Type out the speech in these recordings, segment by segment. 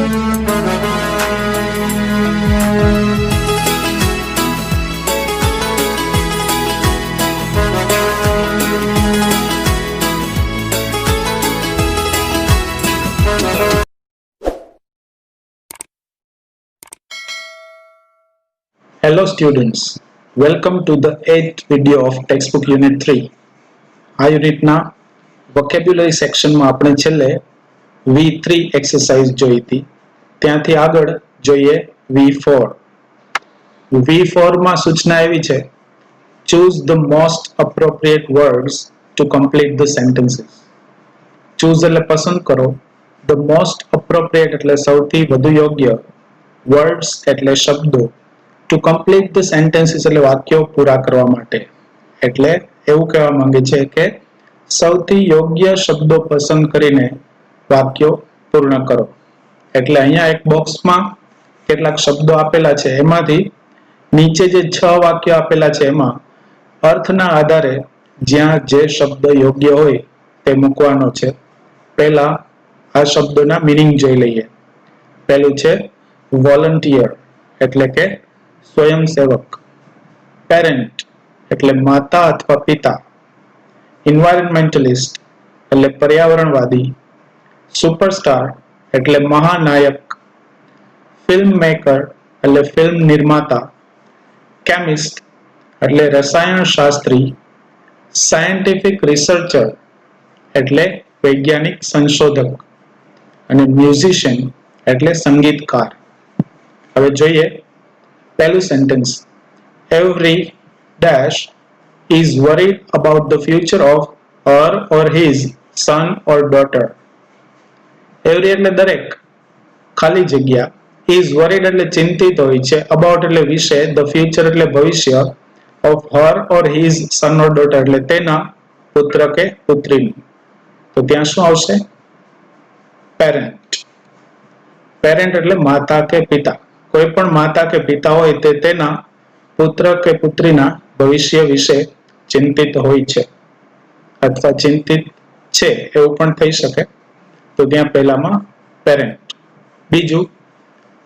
Hello students, welcome to the 8th video of textbook unit 3. આ યુનિટના vocabulary સેક્શનમાં આપણે છેલ્લે V3 એક્સરસાઇઝ જોઈ હતી. ત્યાંથી આગળ જોઈએ V4. V4 માં સૂચના એવી છે, choose the most appropriate words to complete the sentences. choose એટલે પસંદ કરો, the most appropriate એટલે સૌથી વધુ યોગ્ય, words એટલે શબ્દો, to complete the sentences એટલે વાક્યો પૂરા કરવા માટે. એટલે એવું કહેવા માંગે છે કે સૌથી યોગ્ય શબ્દો પસંદ કરીને વાક્યો પૂર્ણ કરો. એટલે અહીંયા એક બોક્સમાં કેટલાક શબ્દો આપેલા છે, એમાંથી નીચે જે 6 વાક્યો આપેલા છે એમાં અર્થના આધારે જ્યાં જે શબ્દ યોગ્ય હોય તે મૂકવાનો છે. પહેલા આ શબ્દોના મીનિંગ જોઈ લઈએ. પહેલું છે વોલન્ટિયર એટલે કે સ્વયંસેવક, પેરેન્ટ એટલે માતા અથવા પિતા, એન્વાયરમેન્ટલિસ્ટ એટલે પર્યાવરણવાદી, સુપરસ્ટાર એટલે મહાનાયક, ફિલ્મ મેકર એટલે ફિલ્મ નિર્માતા, કેમિસ્ટ એટલે રસાયણશાસ્ત્રી, સાયન્ટિફિક રિસર્ચર એટલે વૈજ્ઞાનિક સંશોધક અને મ્યુઝિશિયન એટલે સંગીતકાર. હવે જોઈએ પહેલું sentence. Every dash is worried about the future of her or his son or daughter. Every એટલે દરેક, ખાલી જગ્યા, is worried એટલે ચિંતિત હોય છે, about એટલે વિશે, the future એટલે ભવિષ્ય, of her or his son or daughter એટલે તેના પુત્ર કે પુત્રીનું. તો ત્યાં શું આવશે? પેરેન્ટ. પેરેન્ટ એટલે માતા કે પિતા. કોઈ પણ માતા કે પિતા હોય તે તેના પુત્ર કે પુત્રીના ભવિષ્ય વિશે ચિંતિત હોય છે અથવા ચિંતિત છે એવું પણ થઈ શકે. તો ત્યાં પહેલામાં પેરેન્ટ. બીજું,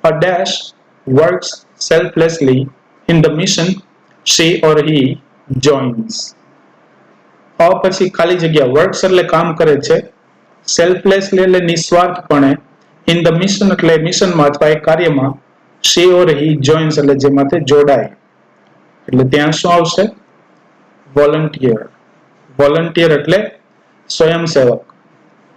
a dash works selflessly in the mission she or he joins. પછી ખાલી જગ્યા, works એટલે કામ કરે છે, selflessly એટલે નિસ્વાર્થપણે, in the mission એટલે મિશનમાં અથવા એ કાર્યમાં, she or he joins એટલે જેમાં તે જોડાય. એટલે ત્યાં શું આવશે? વોલન્ટિયર. વોલન્ટિયર એટલે સ્વયંસેવક.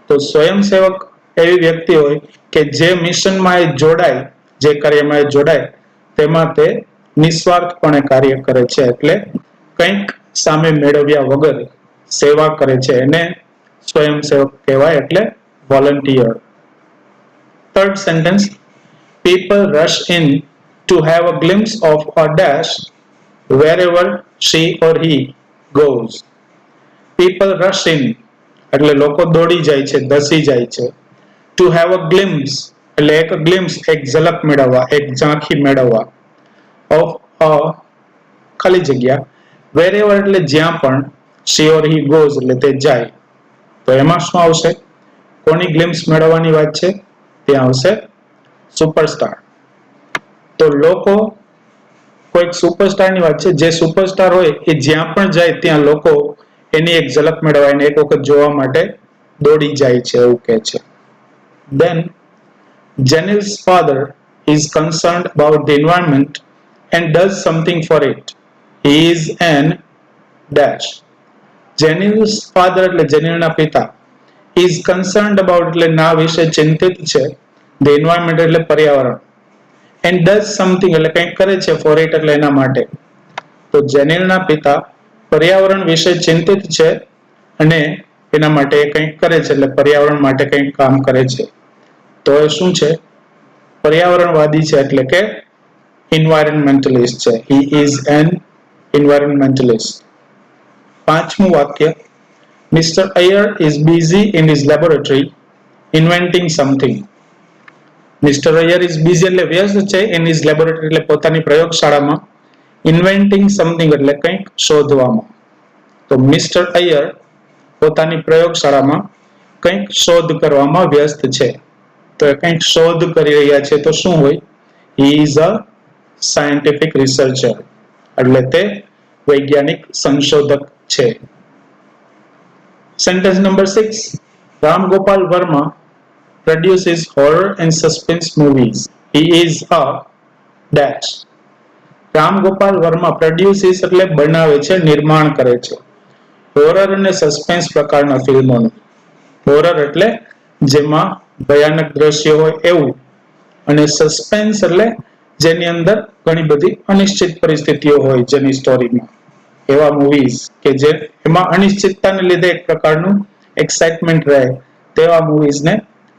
તો સ્વયંસેવક એવી વ્યક્તિ હોય કે જે મિશનમાં એ જોડાય, જે કાર્યમાં એ જોડાય તેમાં તે નિસ્વાર્થપણે કાર્ય કરે છે, એટલે કંઈક સામે મેળવ્યા વગર સેવા કરે છે, એને સ્વયંસેવક કહેવાય, એટલે volunteer. Third sentence. People rush in to have a glimpse of a dash wherever she or he goes. People rush in એટલે લોકો દોડી જાય છે, ધસી જાય છે. To have a glimpse એટલે એક glimpse, એક ઝલક મેળવવા, એક ઝાંખી મેળવવા, of a ખાલી જગ્યા, wherever એટલે જ્યાં પણ, she or he goes એટલે તે જાય. તો એમાં શું આવશે? કોની ગ્લિમ્સ મેળવવાની વાત છે? ત્યાં આવશે સુપરસ્ટાર. તો લોકો કોઈક સુપરસ્ટારની વાત છે, જે સુપરસ્ટાર હોય એ જ્યાં પણ જાય ત્યાં લોકો એની એક ઝલક મેળવાઈને એક વખત જોવા માટે દોડી જાય છે એવું કહે છે. Then Janil's father is concerned about the environment and does something for it. He is an dash. Janil's father એટલે જનીલના પિતા, is concerned about એટલે ના વિશે ચિંતિત છે, the environment એટલે પર્યાવરણ, and does something એટલે કંઈક કરે છે, for it એટલે એના માટે. તો જનીલના પિતા પર્યાવરણ વિશે ચિંતિત છે અને એના માટે કંઈક કરે છે, એટલે પર્યાવરણ માટે કંઈક કામ કરે છે. તો એ શું છે? પર્યાવરણવાદી છે, એટલે કે environmentalist છે. He is an environmentalist. પાંચમું વાક્ય. Mr. Iyer is busy in his laboratory inventing something. Mr. Iyer is busy એટલે વ્યસ્ત છે, in his laboratory એટલે પોતાની પ્રયોગશાળામાં, inventing something એટલે કંઈક શોધવામાં. તો Mr. Iyer પોતાની પ્રયોગશાળામાં કંઈક શોધ કરવામાં વ્યસ્ત છે. તો એ કંઈક શોધ કરી રહ્યા છે, તો શું હોય? He is a scientific researcher, એટલે તે વૈજ્ઞાનિક સંશોધક છે. Sentence number 6. Ram Gopal Varma produces horror and suspense movies. He is a dash. Ram Gopal Varma produces એટલે બનાવે છે, નિર્માણ કરે છે હોરર અને સસ્પેન્સ પ્રકારના ફિલ્મોનું. હોરર એટલે જેમાં ભયાનક દ્રશ્ય હોય એવું, અને સસ્પેન્સ એટલે જેની અંદર ઘણી બધી અનિશ્ચિત પરિસ્થિતિઓ હોય જેની સ્ટોરીમાં, એવા મૂવીઝ કે જે એમાં અનિશ્ચિતતાને લીધે એક પ્રકારનું એક્સાઇટમેન્ટ રહે, તેવા મૂવીઝને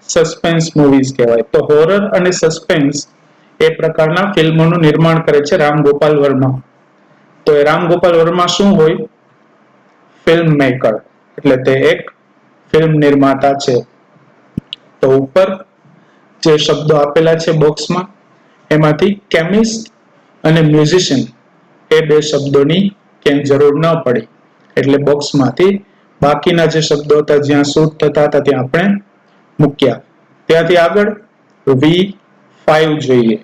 સસ્પેન્સ મૂવીઝ કહેવાય. તો હોરર અને સસ્પેન્સ એ પ્રકારના ફિલ્મોનું નિર્માણ કરે છે રામ ગોપાલ વર્મા. તો એ રામ ગોપાલ વર્મા શું હોય? ફિલ્મ મેકર, એટલે તે એક ફિલ્મ નિર્માતા છે. તો ઉપર જે શબ્દો આપેલા છે બોક્સમાં, એમાંથી કેમિસ્ટ અને મ્યુઝિશિયન એ બે શબ્દોની ક્યાંય જરૂર ન પડી, એટલે બોક્સમાંથી બાકીના જે શબ્દો હતા જ્યાં શૂટ થતા હતા ત્યાં આપણે મૂક્યા. ત્યાંથી આગળ V5 જોઈએ.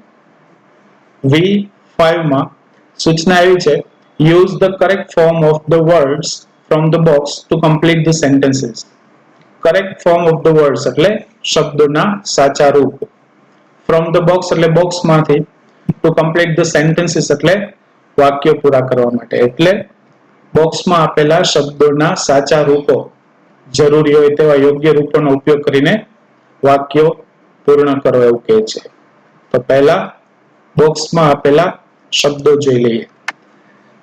V5 માં સૂચના આવી છે, use the correct form of the words from the box to complete the sentences. Correct form of the words એટલે શબ્દોના સાચા રૂપ. ફ્રોમ ધ બોક્સ એટલે બોક્સમાંથી, ટુ કમ્પ્લીટ ધ સેન્ટેન્સીસ એટલે વાક્યો પૂરા કરવા માટે. એટલે બોક્સમાં આપેલા શબ્દોના સાચા રૂપો, જરૂરી હોય તેવા યોગ્ય રૂપોનો ઉપયોગ કરીને વાક્યો પૂર્ણ કરો એવું કહે છે. તો પહેલા બોક્સમાં આપેલા શબ્દો જોઈ લઈએ.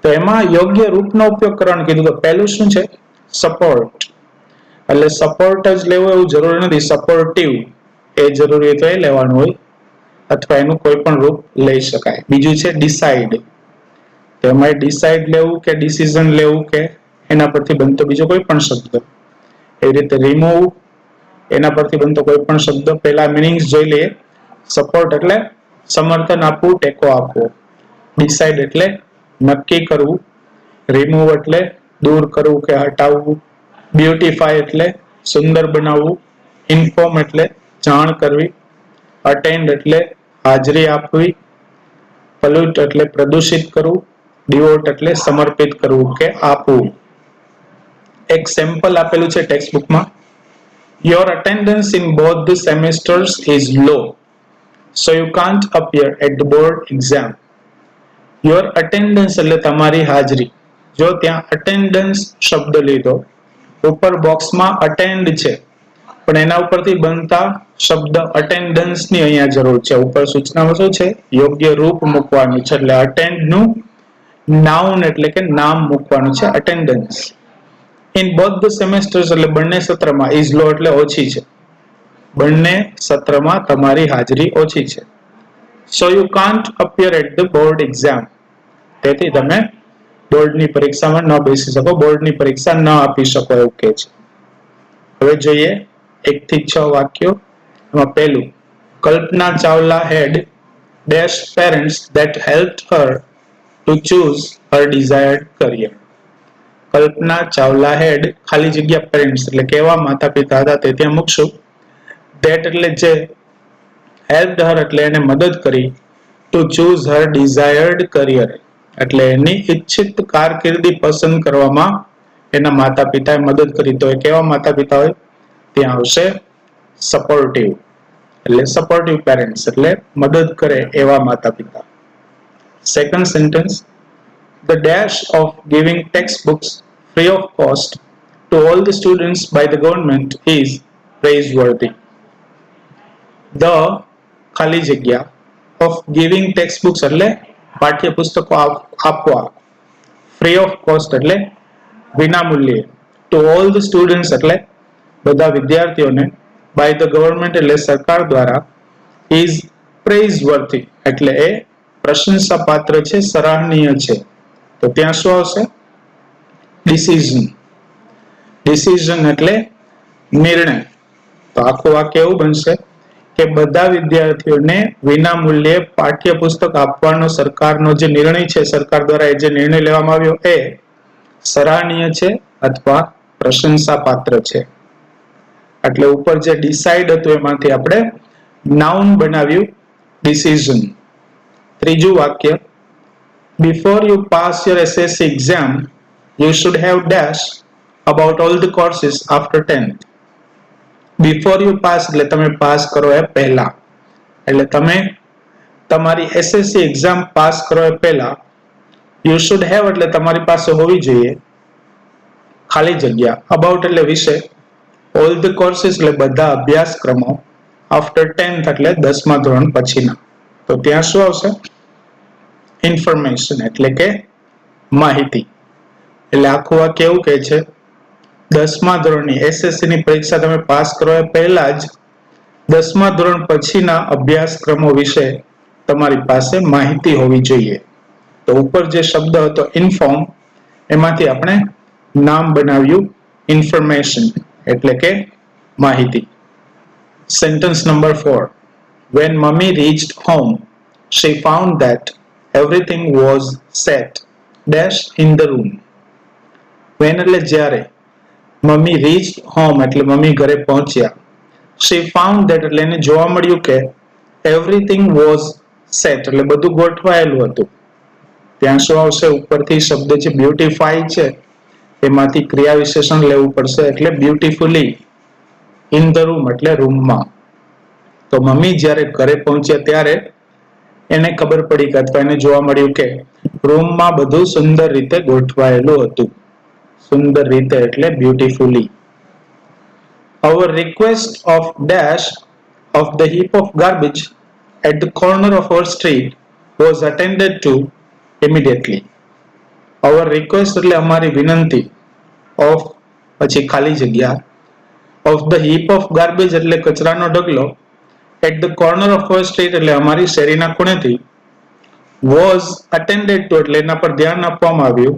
તો એમાં યોગ્ય રૂપનો ઉપયોગ કરવાનું કીધું. તો પહેલું શું છે? સપોર્ટ. એટલે સપોર્ટ જ લેવું એવું જરૂરી નથી, સપોર્ટિવ એ જરૂરી તો એ લેવાનું હોય, અથવા એનું કોઈ પણ રૂપ લઈ શકાય. બીજું છે ડિસાઇડ. તો એમાં ડિસાઇડ લેવું કે ડિસિઝન લેવું કે એના પરથી બનતો બીજો કોઈ પણ શબ્દ. એવી રીતે રિમૂવ, એના પરથી બનતો કોઈ પણ શબ્દ. પહેલા મિનિંગ્સ જોઈ લઈએ. સપોર્ટ એટલે સમર્થન આપવું, ટેકો આપવો. ડિસાઇડ એટલે નક્કી કરવું. રિમૂવ એટલે દૂર કરવું કે હટાવવું. બ્યુટીફાય એટલે સુંદર બનાવવું. ઇન્ફોર્મ એટલે જાણ કરવી. અટેન્ડ એટલે હાજરી આપવી. પોલ્યુટ એટલે પ્રદૂષિત કરવું. ડિવોટ એટલે સમર્પિત કરવું કે આપવું. એક સેમ્પલ આપેલું છે ટેક્સ્ટ બુકમાં. Your attendance in both the semesters is low, so you can't appear at the board exam. Your attendance એટલે તમારી હાજરી. જો ત્યાં attendance શબ્દ લીધો, ઉપર બોક્સમાં attend છે, પણ એના ઉપરથી બનતા શબ્દ attendance ની અહીંયા જરૂર છે. ઉપર સૂચનામાં શું છે? યોગ્ય રૂપ મૂકવાનું છે. એટલે attend નું નાઉન એટલે કે નામ મૂકવાનું છે, attendance. In both the semesters એટલે બંને સત્રમાં, is low એટલે ઓછી છે. બંને સત્રમાં તમારી હાજરી ઓછી છે. So you can't appear at the board exam. તેથી તમે બોર્ડની પરીક્ષામાં ન બેસી શકો, બોર્ડની પરીક્ષા ન આપી શકો એવું કહે છે. હવે જોઈએ 1 થી 6 વાક્યો. એમાં પહેલું, Kalpana Chawla had dash parents that helped her to choose her desired career. Kalpana Chawla હેડ ખાલી જગ્યા પેરેન્ટ્સ એટલે કેવા માતા પિતા હતા તે ત્યાં મૂકશું. ધેટ એટલે જે, હેલ્પ્ડ હર એટલે એને મદદ કરી, to choose Har desired career એટલે એની ઈચ્છિત કારકિર્દી પસંદ કરવામાં એના માતા પિતાએ મદદ કરી. તો એ કેવા માતા પિતા હોય? ત્યાં આવશે સપોર્ટિવ, એટલે સપોર્ટિવ પેરેન્ટ્સ એટલે મદદ કરે એવા માતા પિતા. Second sentence, the dash of giving textbooks free of cost to all the students by the government is praiseworthy. The ખાલી જગ્યા of giving textbooks એટલે પાઠ્યપુસ્તકો આપવા, free of cost એટલે વિનામૂલ્યે, to all the students એટલે બધા વિદ્યાર્થીઓને, by the government એટલે સરકાર દ્વારા, is praiseworthy એટલે એ પ્રશંસા પાત્ર છે, સરાહનીય છે. તો ત્યાં શું આવશે? ડિસિઝન. ડિસિઝન એટલે નિર્ણય. તો આખું વાક્ય એવું બનશે કે બધા વિદ્યાર્થીઓને વિનામૂલ્યે પાઠ્યપુસ્તક આપવાનો સરકારનો જે નિર્ણય છે, સરકાર દ્વારા જે નિર્ણય લેવામાં આવ્યો એ સરાહનીય છે અથવા પ્રશંસા પાત્ર છે. એટલે ઉપર જે ડિસાઇડ હતું એમાંથી આપણે નાઉન બનાવ્યું ડિસિઝન. ત્રીજું વાક્ય, before you pass your SSC exam, you should have dash about all the courses after 10th. Before you pass એટલે તમે પાસ કરો એ પહેલા, એટલે તમે તમારી SSC એક્ઝામ પાસ કરો એ પહેલા you should have એટલે તમારી પાસે હોવી જોઈએ ખાલી જગ્યા, about એટલે વિશે, all the courses એટલે બધા અભ્યાસક્રમો, after 10th એટલે 10મા ધોરણ પછીના. તો ત્યાં શું આવશે? ઇન્ફોર્મેશન એટલે કે માહિતી. એટલે આખું વાક્ય એવું કહે છે 10મા ધોરણની SSC ની પરીક્ષા તમે પાસ કરો એ પહેલા જ 10મા ધોરણ પછીના અભ્યાસક્રમો વિશે તમારી પાસે માહિતી હોવી જોઈએ. તો ઉપર જે શબ્દ હતો ઇન્ફોર્મ, એમાંથી આપણે નામ બનાવ્યું ઇન્ફોર્મેશન એટલે કે માહિતી. Sentence number 4. When mummy reached home, she found that everything was set dash in the room. When એટલે જ્યારે, મમ્મી reached home એટલે મમ્મી ઘરે પહોંચ્યા, she found that એટલે એને જોવા મળ્યું કે everything was set એટલે બધું ગોઠવાયેલું હતું. ત્યાં શું આવશે? ઉપરથી શબ્દ જે બ્યુટીફાઈ છે એમાંથી ક્રિયા વિશેષણ લેવું પડશે, એટલે બ્યુટીફુલી. ઇન ધ રૂમ એટલે રૂમમાં. તો મમ્મી જ્યારે ઘરે પહોંચ્યા ત્યારે એને ખબર પડી કે અથવા એને જોવા મળ્યું કે રૂમમાં બધું સુંદર રીતે ગોઠવાયેલું હતું. સુંદર રીતે એટલે beautifully. Our request of dash of the heap of garbage at the corner of our street was attended to immediately. Our request એટલે અમારી વિનંતી, of પછી ખાલી જગ્યા, of the heap of garbage એટલે કચરાનો ઢગલો, at the corner of our street એટલે અમારી શેરીના ખૂણેથી, was attended to એટલે એના પર ધ્યાન આપવામાં આવ્યું,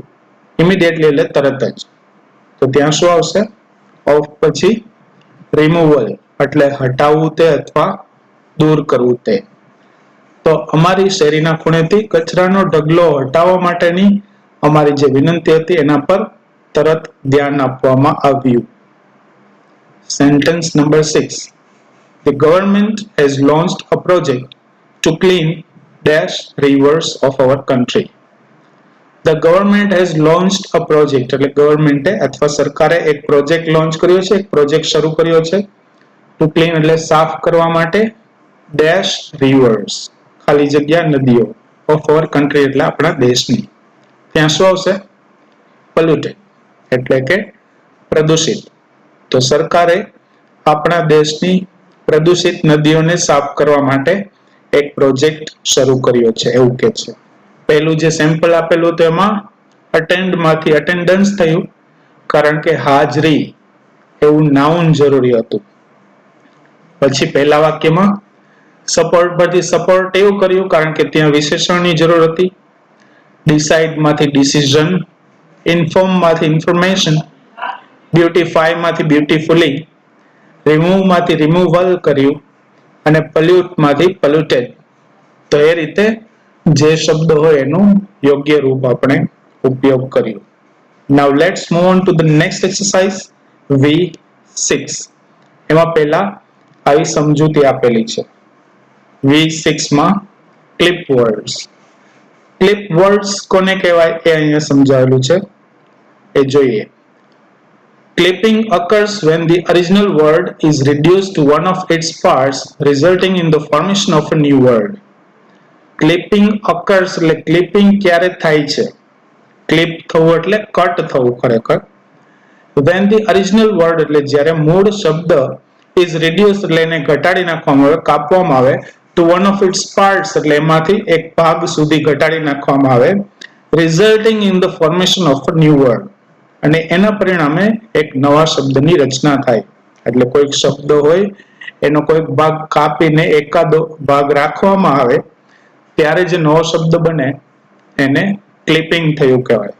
immediately એટલે તરત જ. તો ત્યાં શું આવશે? of પછી removal એટલે હટાવવું તે અથવા દૂર કરવું તે. તો અમારી શેરીના ખૂણેથી કચરાનો ઢગલો હટાવવા માટેની અમારી જે વિનંતી હતી એના પર તરત ધ્યાન આપવામાં આવ્યું. Sentence number 6. The government has launched a project to clean dash rivers of our country. The government has launched a project એટલે ગવર્મેન્ટે અથવા સરકારે એક પ્રોજેક્ટ લોન્ચ કર્યો છે, એક પ્રોજેક્ટ શરૂ કર્યો છે. ટુ ક્લીન એટલે સાફ કરવા માટે, ડેશ રિવર્સ ખાલી જગ્યા નદીઓ, ઓફ અવર કન્ટ્રી એટલે આપણા દેશની. ત્યાં શું આવશે? પોલ્યુટેડ એટલે કે પ્રદૂષિત. તો સરકારે આપણા દેશની પ્રદૂષિત નદીઓને સાફ કરવા માટે એક પ્રોજેક્ટ શરૂ કર્યો છે એવું કે છે. પહેલું જે સેમ્પલ આપેલું હતું એમાં અટેન્ડ માંથી અટેન્ડન્સ થયું, કારણ કે હાજરી એવું નાઉન જરૂરી હતું. પછી પહેલા વાક્યમાં સપોર્ટ પરથી સપોર્ટ એવું કર્યું કારણ કે ત્યાં વિશેષણની જરૂર હતી. ડિસાઇડ માંથી ડિસિઝન, ઇન્ફોર્મ માંથી ઇન્ફોર્મેશન, બ્યુટીફાઈ માંથી બ્યુટીફુલી, રિમૂવ માંથી રિમૂવલ કર્યું અને પોલ્યુટ માંથી પોલ્યુટેડ. તો એ રીતે જે શબ્દ હોય એનું યોગ્ય રૂપ આપણે ઉપયોગ કર્યું. Now let's move on to the next exercise, V6. એમાં પહેલા આવી સમજૂતી આપેલી છે. V6 માં ક્લિપ વર્ડ્સ. ક્લિપ વર્ડ્સ કોને કહેવાય એ અહીંયા સમજાવેલું છે, એ જોઈએ. Clipping occurs when the original word is reduced to one of its parts, resulting in the formation of a new word. Clipping occurs એટલે clipping ક્યારે થાય છે? ક્લિપ થવું એટલે કટ થવું ખરેખર. When the original word એટલે જ્યારે મૂળ શબ્દ is reduced એટલે એને ઘટાડી નાખવામાં આવે, કાપવામાં આવે, to one of its parts એટલે એમાંથી એક ભાગ સુધી ઘટાડી નાખવામાં આવે, resulting in the formation of a new word. અને એના પરિણામે એક નવા શબ્દની રચના થાય. એટલે કોઈક શબ્દ હોય એનો કોઈક ભાગ કાપીને એકાદો ભાગ રાખવામાં આવે ત્યારે જે નવો શબ્દ બને એને ક્લિપિંગ થયું કહેવાય.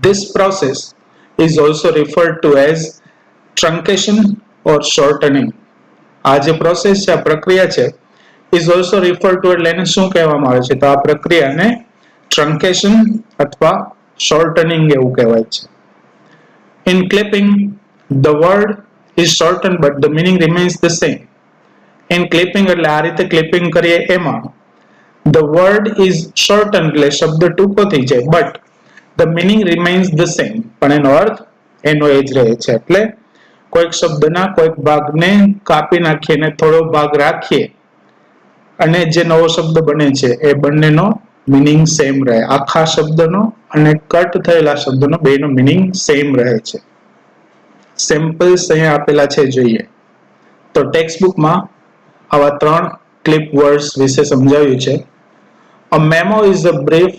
This process is also referred to as truncation or shortening. આ જે પ્રોસેસ છે, આ પ્રક્રિયા છે, is also referred to એટલે એને શું કહેવામાં આવે છે? તો આ પ્રક્રિયાને truncation અથવા shortening એવું કહેવાય છે. In clipping, the word is shortened but the meaning remains the same. In clipping એટલે આ રીતે ક્લિપિંગ કરીએ એમાં ધ વર્ડ ઇઝ શોર્ટન એટલે શબ્દ ટૂંકો થઈ જાય but the meaning remains the same પણ એનો અર્થ એનો એ જ રહે છે. એટલે કોઈક શબ્દના કોઈક ભાગને કાપી નાખીએ અને થોડો ભાગ રાખીએ અને જે નવો શબ્દ બને છે એ બંનેનો મિનિંગ સેમ રહે. આખા શબ્દનો અને કટ થયેલા શબ્દનો બેનો મિનિંગ સેમ રહે છે. સેમ્પલ્સ અહીંયા આપેલા છે જોઈએ તો ટેક્સ્ટ બુકમાં આવા 3 ક્લિપ વર્ડ્સ વિશે સમજાવ્યું છે. A memo is a brief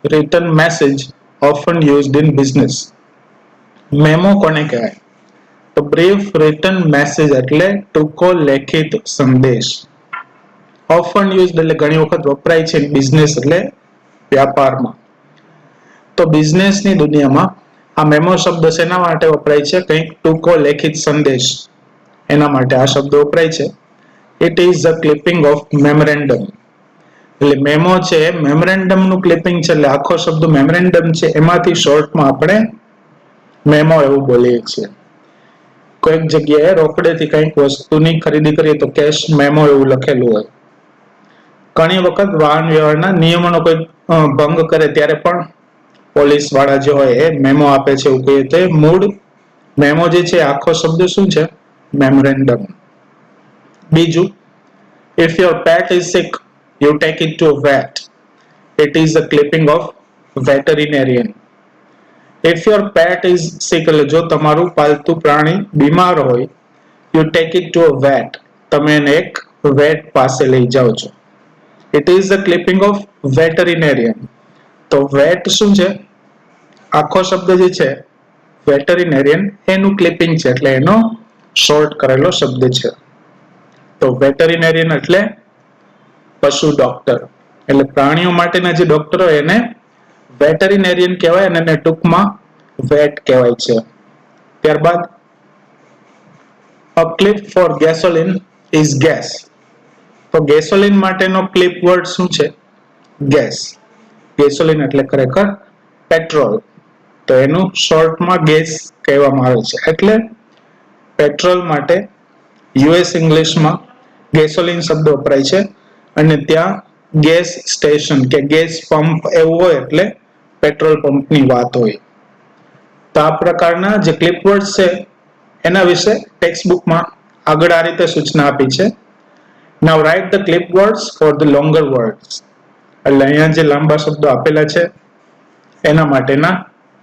written message often used in business. Memo કોને કહેવાય? તો brief written message એટલે ટૂંકો લેખિત સંદેશ. Often used એટલે ઘણી વખત વપરાય છે બિઝનેસ એટલે વ્યાપારમાં. તો બિઝનેસની દુનિયામાં આ મેમો શબ્દ શેના માટે વપરાય છે? કંઈક ટૂંકો લેખિત સંદેશ એના માટે આ શબ્દ વપરાય છે. It is a clipping of memorandum. એટલે મેમો છે મેમોરેન્ડમ નું ક્લિપિંગ છે એટલે આખો શબ્દ મેમોરેન્ડમ છે એમાંથી શોર્ટમાં આપણે મેમો એવું બોલીએ છીએ. કોઈક જગ્યાએ રોકડેથી કંઈક વસ્તુની ખરીદી કરીએ તો કેશ મેમો એવું લખેલું હોય. ઘણી વખત વાહન વ્યવહારના નિયમોનો કોઈ ભંગ કરે ત્યારે પણ પોલીસ વાળા જે હોય એ મેમો આપે છે એવું કહીએ તો મૂળ મેમો જે છે આખો શબ્દ શું છે? મેમોરેન્ડમ. બીજું, if your pet is sick you take it to a vet. It is a clipping of veterinarian. If your pet is sick એટલે જો તમારું પાલતુ પ્રાણી બીમાર હોય you take it to a vet. તમે એને એક vet પાસે લઈ જાઓ છો. It is a clipping of veterinarian. તો vet શું છે? આખો શબ્દ જે છે veterinarian એનું ક્લિપિંગ છે એટલે એનો શોર્ટ કરેલો શબ્દ છે. તો વેટરીનેરિયન એટલે પશુ ડોક્ટર એટલે પ્રાણીઓ માટેના જે ડોક્ટર હોય એને વેટરીનેરિયન કહેવાય અને એને ટૂંકમાં વેટ કહેવાય છે. ત્યારબાદ a clip for gasoline is gas. તો ગેસોલિન માટેનો ક્લિપ વર્ડ શું છે? ગેસ. ગેસોલિન એટલે ખરેખર પેટ્રોલ તો એનું શોર્ટમાં ગેસ કહેવામાં આવે છે. એટલે પેટ્રોલ માટે યુએસ ઇંગ્લિશમાં ગેસોલિન શબ્દ વપરાય છે અને ત્યાં ગેસ સ્ટેશન કે ગેસ પંપ એવું હોય એટલે પેટ્રોલ પંપની વાત હોય. તો આ પ્રકારના જે ક્લિપ વર્ડ્સ છે એના વિશે ટેક્સ્ટ બુકમાં આગળ આ રીતે સૂચના આપી છે. Now write the clip words for the longer words. એટલે અહીંયા જે લાંબા શબ્દો આપેલા છે એના માટેના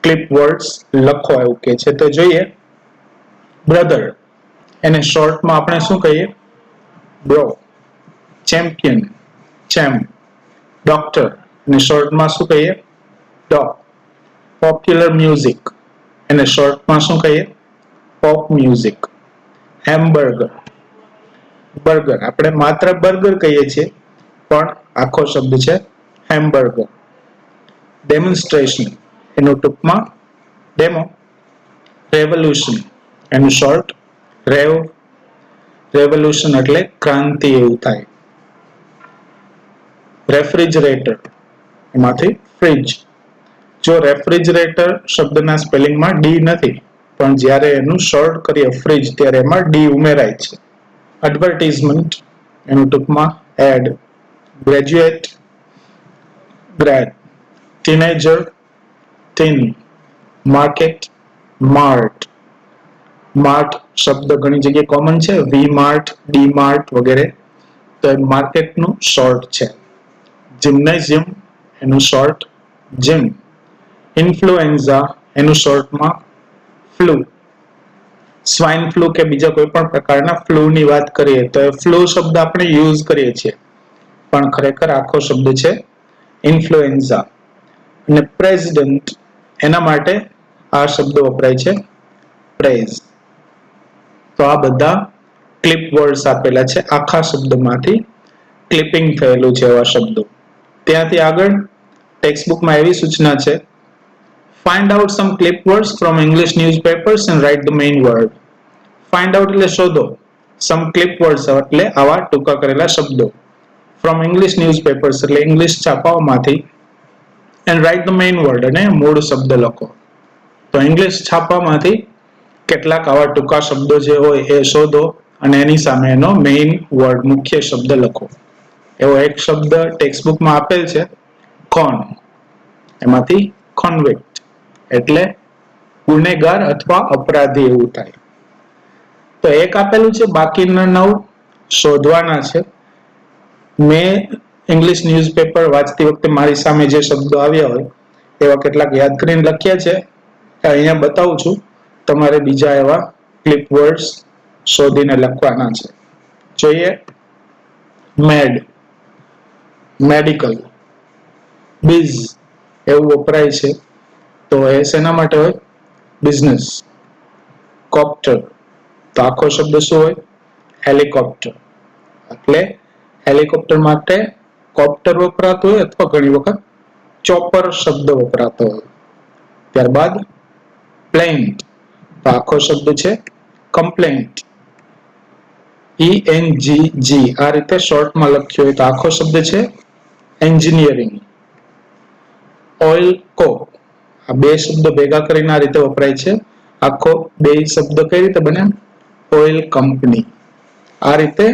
ક્લિપ વર્ડ્સ લખો એવું કે છે. તો જોઈએ, બ્રધર એને શોર્ટમાં આપણે શું કહીએ? બ્રો. Champion, champ. ડોક્ટર એને શોર્ટમાં શું કહીએ? ડોક. પોપ્યુલર મ્યુઝિક એને શોર્ટમાં શું કહીએ? Pop music. હેમબર્ગર, બર્ગર આપણે માત્ર બર્ગર કહીએ છીએ પણ આખો શબ્દ છે હેમબર્ગર. ડેમોન્સ્ટ્રેશન એનું ટૂંકમાં ડેમો. રેવોલ્યુશન એનું શોર્ટ રેવ. રેવોલ્યુશન એટલે ક્રાંતિ એવું થાય. રેફ્રિજરેટર એમાંથી ફ્રિજ. જો રેફ્રિજરેટર શબ્દના સ્પેલિંગમાં ડી નથી પણ જ્યારે એનું શોર્ટ કરીએ ફ્રિજ ત્યારે એમાં ડી ઉમેરાય છે. એડવર્ટાઇઝમેન્ટ એનું ટૂંકમાં ad. Graduate, grad. Teenager, teen. Market, mart. Mart શબ્દ ઘણી જગ્યાએ કોમન છે, વી માર્ટ, ડી માર્ટ વગેરે. તો એ માર્કેટનું શોર્ટ છે. જિમ્નેશિયમ એનું શોર્ટ જીમ. ઇન્ફ્લુએન્ઝા એનું શોર્ટમાં ફ્લૂ. સ્વાઇન ફ્લૂ કે બીજા કોઈ પણ પ્રકારના ફ્લૂની વાત કરીએ તો ફ્લૂ શબ્દ આપણે યુઝ કરીએ છીએ પણ ખરેખર આખો શબ્દ છે ઇન્ફ્લુએન્ઝા. અને પ્રેસિડેન્ટ એના માટે આ શબ્દ વપરાય છે પ્રેઝ. તો આ બધા ક્લિપ વર્ડ્સ આપેલા છે આખા શબ્દમાંથી ક્લિપિંગ થયેલું છે એવા શબ્દો. ત્યાંથી આગળ ટેક્સ્ટ બુકમાં એવી સૂચના છે, find out some clip words from English newspapers and write the main word. Find out એટલે શોધો, some clip words એટલે આવા ટૂંકા કરેલા શબ્દો, from English newspapers એટલે English છાપાઓમાંથી, and write the main word અને મૂળ શબ્દ લખો. તો ઇંગ્લિશ છાપામાંથી કેટલાક આવા ટૂંકા શબ્દો જે હોય એ શોધો અને એની સામે એનો મેઇન વર્ડ મુખ્ય શબ્દ લખો. એવો એક શબ્દ ટેક્સ્ટ બુકમાં આપેલ છે, કોન, એમાંથી કોન્વિક્ટ એટલે ગુનેગાર અથવા અપરાધી એવું થાય. તો એક આપેલું છે, બાકીના 9 શોધવાના છે. મેં ઇંગ્લિશ ન્યૂઝપેપર વાંચતી વખતે મારી સામે જે શબ્દો આવ્યા હોય એવા કેટલાક યાદ કરીને લખ્યા છે, અહીંયા બતાવું છું. તમારે બીજા એવા ક્લિપ વર્ડ્સ શોધીને લખવાના છે. જોઈએ, મેડ, મેડિકલ, બીઝ એવું વપરાય છે, તો એ શેના માટે હોય? બિઝનેસ. કોપ્ટર, તો આખો શબ્દ શું હોય? હેલિકોપ્ટર. એટલે હેલિકોપ્ટર માટે કોપ્ટર વપરાતું હોય અથવા ઘણી વખત ચોપર શબ્દ વપરાતો હોય. ત્યારબાદ પ્લેન્ટ, તો આખો શબ્દ છે કમ્પ્લેન્ટ. ENGG આ રીતે શોર્ટમાં લખ્યો હોય તો આખો શબ્દ છે એન્જિનિયરિંગ. ઓઇલ કો, આ બે શબ્દ ભેગા કરીને આ રીતે વપરાય છે. આખો બે શબ્દ કઈ રીતે બને? Oil company. આ રીતે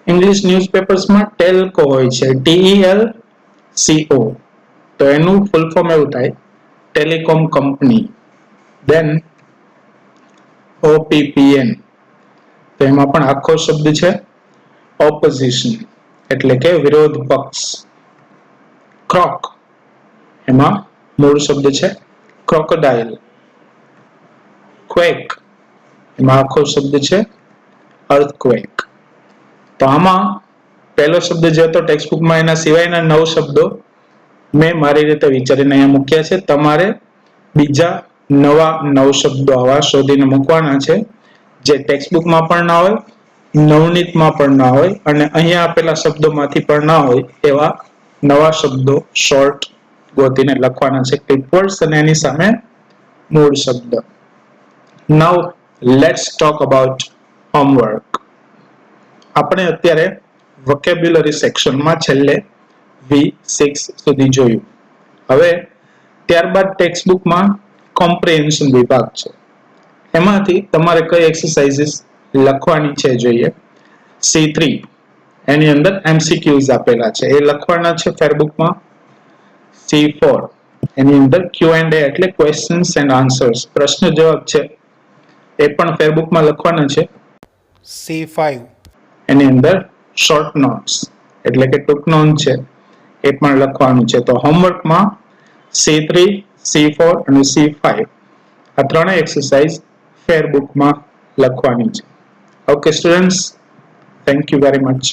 ઇંગ્લિશ ન્યૂઝપેપર્સમાં ટેલકો હોય છે, TELCO, તો એનું ફૂલ ફોર્મ એવું થાય ટેલિકોમ કંપની. દેન OPPN, તો એમાં પણ આખો શબ્દ છે ઓપોઝિશન એટલે કે વિરોધ પક્ષ. ક્રોક, એમાં મૂળ શબ્દ છે ક્રોકોડાઇલ. ક્વેક, એમાં આખો શબ્દ છે અર્થક્વેક. તો આમાં પહેલો શબ્દ જે હતો ટેક્સ્ટ બુકમાં, એના સિવાયના 9 શબ્દો મેં મારી રીતે વિચારીને અહીંયા મૂક્યા છે. તમારે બીજા નવા 9 શબ્દો આવા શોધીને મૂકવાના છે, જે ટેક્સ્ટ બુકમાં પણ ના હોય, નવનીતમાં પણ ના હોય અને અહીંયા આપેલા શબ્દોમાંથી પણ ના હોય એવા નવા શબ્દો શોર્ટ ગોતીને લખવાના છે, ક્લિપ વર્ડ્સ અને એની સામે મૂળ શબ્દ. નાઉ લેટ્સ ટોક અબાઉટ હોમવર્ક. આપણે અત્યારે વોકેબ્યુલરી સેક્શનમાં છેલ્લે V6 સુધી જોયું. હવે ત્યારબાદ ટેક્સ્ટ બુકમાં કોમ્પ્રિહેન્શન વિભાગ છે. એમાંથી તમારે કઈ એક્સરસાઇઝીસ લખવાની છે જોઈએ. C3 એની અંદર MCQs આપેલા છે, એ લખવાના છે ફેરબુકમાં. C4 એની અંદર Q&A એટલે ક્વેશ્ચન્સ એન્ડ આન્સર્સ, પ્રશ્ન જવાબ છે, એ પણ ફેરબુકમાં લખવાના છે. C5 એની અંદર શોર્ટ નોટ્સ એટલે કે ટૂંક નોંધ છે, એ પણ લખવાનું છે. તો હોમવર્કમાં C3, C4 અને C5 આ ત્રણેય એક્સરસાઇઝ ફેરબુકમાં લખવાની છે. Okay students, thank you very much.